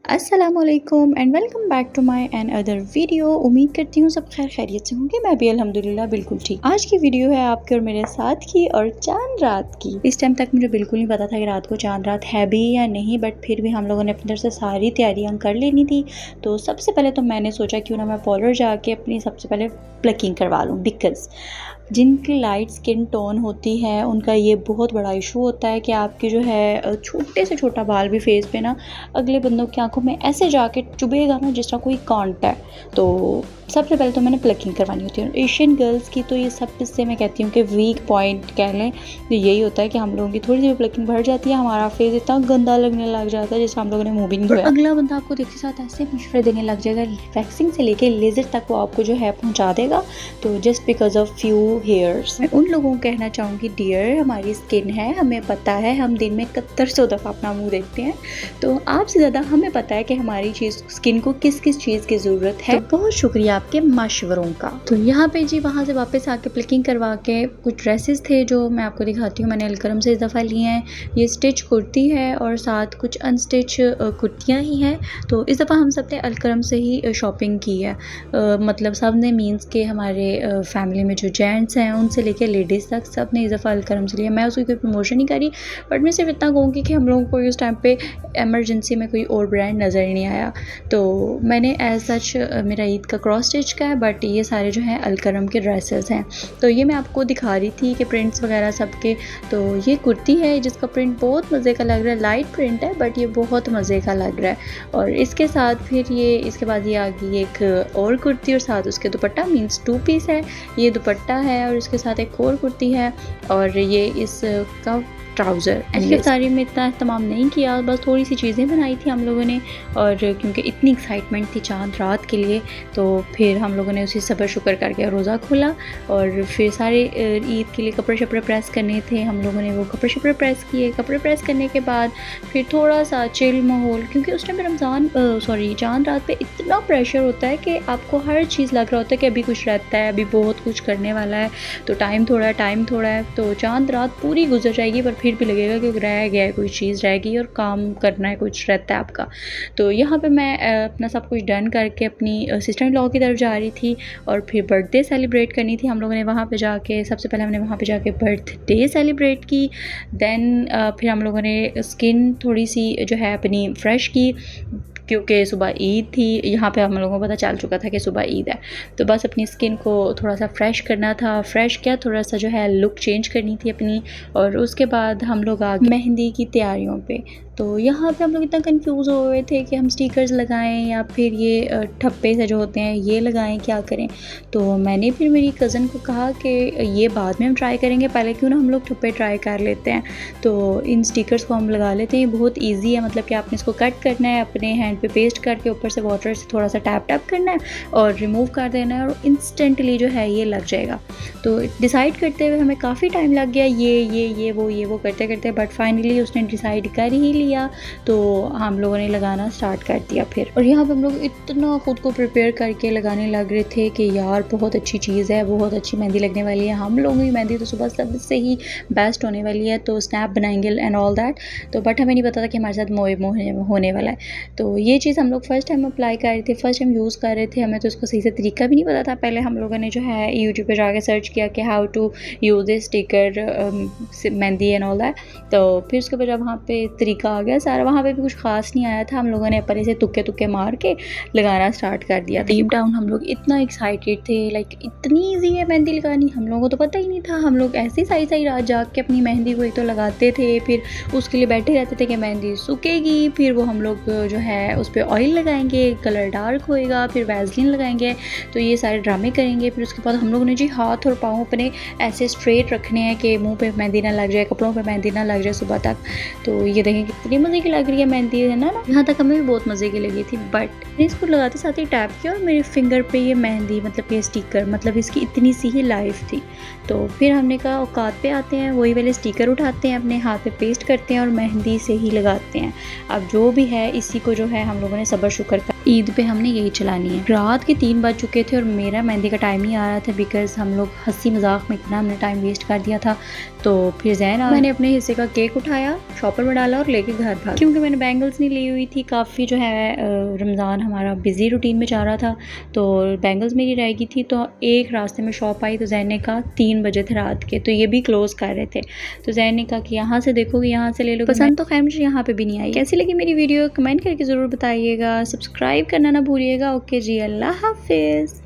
अस्सलामुअलैकुम and welcome back to my another video. उम्मीद करती हूँ सब खैर खैरियत से होंगे। मैं भी अल्हम्दुलिल्लाह बिल्कुल ठीक। आज की वीडियो है आपके और मेरे साथ की और चांद रात की। इस टाइम तक मुझे बिल्कुल नहीं पता था कि रात को चांद रात है भी या नहीं, बट फिर भी हम लोगों ने अपनी तरफ से सारी तैयारियाँ कर लेनी थी। तो सबसे पहले तो मैंने सोचा क्यों ना मैं पार्लर जाके अपनी सबसे पहले प्लकिंग करवा लूँ, बिकॉज जिनकी लाइट स्किन टोन होती है उनका ये बहुत बड़ा इशू होता है कि आपके जो है छोटे से छोटा बाल भी फेस पे ना अगले बंदों की आंखों में ऐसे जाके चुभेगा ना जिस तरह कोई कांटा है। तो सबसे पहले तो मैंने प्लकिंग करवानी होती है। एशियन गर्ल्स की तो ये सब इससे मैं कहती हूँ कि वीक पॉइंट कह लें तो यही होता है कि हम लोगों की थोड़ी सी प्लकिंग बढ़ जाती है, हमारा फेस इतना गंदा लगने लग जाता है जैसे हम लोगों ने मुंह भी नहीं धोया। अगला बंदा आपको देखते साथ ऐसे मशवरे देने लग जाएगा, वैक्सिंग से लेके लेजर तक वो आपको जो है पहुँचा देगा। तो just because of few hairs मैं उन लोगों को कहना चाहूँगी, डियर हमारी स्किन है, हमें पता है हम दिन में 7100 दफ़ा अपना मुँह देखते हैं, तो आपसे ज़्यादा हमें पता है कि हमारी चीज़ स्किन को किस किस चीज़ की ज़रूरत है। तो बहुत शुक्रिया आपके मशवरों का। तो यहाँ पे जी वहाँ से वापस आके प्लकिंग करवा के कुछ ड्रेसेस थे जो मैं आपको दिखाती हूँ। मैंने अलकरम से इस दफ़ा लिए हैं। ये स्टिच कुर्ती है और साथ कुछ अनस्टिच कुर्तियाँ ही हैं। तो इस दफ़ा हम सब ने अलकरम से ही शॉपिंग की है। मतलब सब ने मीन्स के हमारे फैमिली में जो जेंट्स हैं उनसे लेकर लेडीज़ तक सब ने इस दफ़ा अलकरम से लिया। मैं उसकी कोई प्रमोशन नहीं करी, बट मैं सिर्फ इतना कहूँगी कि हम लोगों को उस टाइम पे एमरजेंसी में कोई और ब्रांड नज़र नहीं आया। तो मैंने एज सच मेरा ईद का क्रॉस स्टिच का है, बट ये सारे जो हैं अलकरम के ड्रेसेस हैं। तो ये मैं आपको दिखा रही थी कि प्रिंट्स वगैरह सबके। तो ये कुर्ती है जिसका प्रिंट बहुत मज़े का लग रहा है, लाइट प्रिंट है बट ये बहुत मज़े का लग रहा है। और इसके साथ फिर ये इसके बाद ये आ गई एक और कुर्ती और साथ उसके दुपट्टा, मीन्स 2 पीस है। ये दुपट्टा है और इसके साथ एक और कुर्ती है और ये इसका ट्राउज़र। ये सारी में इतना इस्तेमाल नहीं किया, बस थोड़ी सी चीज़ें बनाई थी हम लोगों ने। और क्योंकि इतनी एक्साइटमेंट थी चांद रात के लिए तो फिर हम लोगों ने उसी सब्र शुक्र करके रोज़ा खोला। और फिर सारे ईद के लिए कपड़े शपड़े प्रेस करने थे, हम लोगों ने वो कपड़े शपड़े प्रेस किए। कपड़े प्रेस करने के बाद फिर थोड़ा सा चिल माहौल, क्योंकि उस टाइम पर चांद रात पे इतना प्रेशर होता है कि आपको हर चीज़ लग रहा होता है कि अभी कुछ रहता है, अभी बहुत कुछ करने वाला है, तो टाइम थोड़ा है। तो चांद रात पूरी गुजर जाएगी पर फिर भी लगेगा कि रह गया है, कोई चीज़ रह गई और काम करना है, कुछ रहता है आपका। तो यहाँ पे मैं अपना सब कुछ डन करके अपनी सिस्टर इन लॉ की तरफ जा रही थी और फिर बर्थडे सेलिब्रेट करनी थी। हम लोगों ने वहाँ पे जाके सबसे पहले हमने वहाँ पे जाके बर्थडे सेलिब्रेट की। देन फिर हम लोगों ने स्किन थोड़ी सी जो है अपनी फ्रेश की, क्योंकि सुबह ईद थी। यहाँ पे हम लोगों को पता चल चुका था कि सुबह ईद है, तो बस अपनी स्किन को थोड़ा सा फ्रेश करना था। फ्रेश क्या, थोड़ा सा जो है लुक चेंज करनी थी अपनी। और उसके बाद हम लोग आ गए मेहंदी की तैयारियों पे। तो यहाँ पे हम लोग इतना कंफ्यूज हो गए थे कि हम स्टिकर्स लगाएं या फिर ये ठप्पे से जो होते हैं ये लगाएं, क्या करें। तो मैंने फिर मेरी कज़न को कहा कि ये बाद में हम ट्राई करेंगे, पहले क्यों ना हम लोग ठप्पे ट्राई कर लेते हैं। तो इन स्टिकर्स को हम लगा लेते हैं। बहुत ईजी है, मतलब कि आपने इसको कट करना है, अपने हैंड पे पेस्ट करके ऊपर से वाटर से थोड़ा सा टैप टैप करना है और रिमूव कर देना है और इंस्टेंटली जो है ये लग जाएगा। तो डिसाइड करते हुए हमें काफ़ी टाइम लग गया, ये वो करते करते, बट फाइनली उसने डिसाइड कर ही लिया। तो हम लोगों ने लगाना स्टार्ट कर दिया फिर। और यहाँ पे हम लोग इतना ख़ुद को प्रिपेयर करके लगाने लग रहे थे कि यार बहुत अच्छी चीज़ है, बहुत अच्छी मेहंदी लगने वाली है। हम लोगों की मेहंदी तो सुबह सबसे ही बेस्ट होने वाली है, तो स्नैप बनाएंगे एंड ऑल दैट। तो बट हमें नहीं पता था कि हमारे साथ होने वाला है। तो ये चीज़ हम लोग फर्स्ट टाइम अप्लाई कर रहे थे, फर्स्ट टाइम यूज़ कर रहे थे, हमें तो उसका सही से तरीका भी नहीं पता था। पहले हम लोगों ने जो है यूट्यूब पे जाके सर्च किया कि how to use this sticker mehndi and all that. तो फिर उसके बाद जब वहाँ पे तरीका आ गया सारा, वहाँ पे भी कुछ खास नहीं आया था। हम लोगों ने पहले से तुक्के तुक्के मार के लगाना स्टार्ट कर दिया। डीप डाउन हम लोग इतना एक्साइटेड थे, लाइक इतनी ईजी है मेहंदी लगानी, हम लोगों को तो पता ही नहीं था। हम लोग ऐसे सही रात जाग के अपनी मेहंदी को एक तो लगाते थे, फिर उसके लिए बैठे रहते थे कि मेहंदी सूखेगी, फिर वो हम लोग जो है उस पर ऑयल लगाएंगे, कलर डार्क होएगा, फिर वैसलीन लगाएंगे। तो ये सारे ड्रामे करेंगे। फिर उसके बाद हम लोगों ने जी हाथ और पाँव अपने ऐसे स्ट्रेट रखने हैं कि मुंह पे मेहंदी ना लग जाए, कपड़ों पे मेहंदी ना लग जाए सुबह तक। तो ये देखें कितनी मज़े की लग रही है मेहंदी, है ना। यहाँ तक हमें भी बहुत मज़े की लगी थी, बट मैंने इसको लगाते साथ ही टैप किया और मेरे फिंगर पे ये मेहंदी, मतलब ये स्टिकर, मतलब इसकी इतनी सी ही लाइफ थी। तो फिर हमने कहा औकात पे आते हैं, वही वाले स्टिकर उठाते हैं, अपने हाथ पे पेस्ट करते हैं और मेहंदी से ही लगाते हैं। अब जो भी है इसी को जो है हम लोगों ने सब्र शुक्र ईद पे हमने यही चलानी है। रात के 3 बज चुके थे और मेरा मेहंदी का टाइम नहीं आ रहा था बिकॉज हम लोग हंसी मजाक में इतना हमने टाइम वेस्ट कर दिया था। तो फिर जैन मैंने अपने हिस्से का केक उठाया, शॉपर में डाला और लेके घर भागा, क्योंकि मैंने बैंगल्स नहीं ली हुई थी। काफ़ी जो है रमज़ान हमारा बिजी रूटीन में जा रहा था, तो बैंगल्स मेरी रह गई थी। तो एक रास्ते में शॉप आई तो जैन ने कहा 3 बजे थे रात के, तो ये भी क्लोज़ कर रहे थे। तो जैन ने कहा कि यहाँ से देखोगे, यहाँ से ले लो। पसंद तो खैर मुझे यहाँ पे भी नहीं आई। कैसी लगी मेरी वीडियो कमेंट करके ज़रूर बताइएगा। सब्सक्राइब करना ना भूलिएगा। ओके जी, अल्लाह हाफिज़।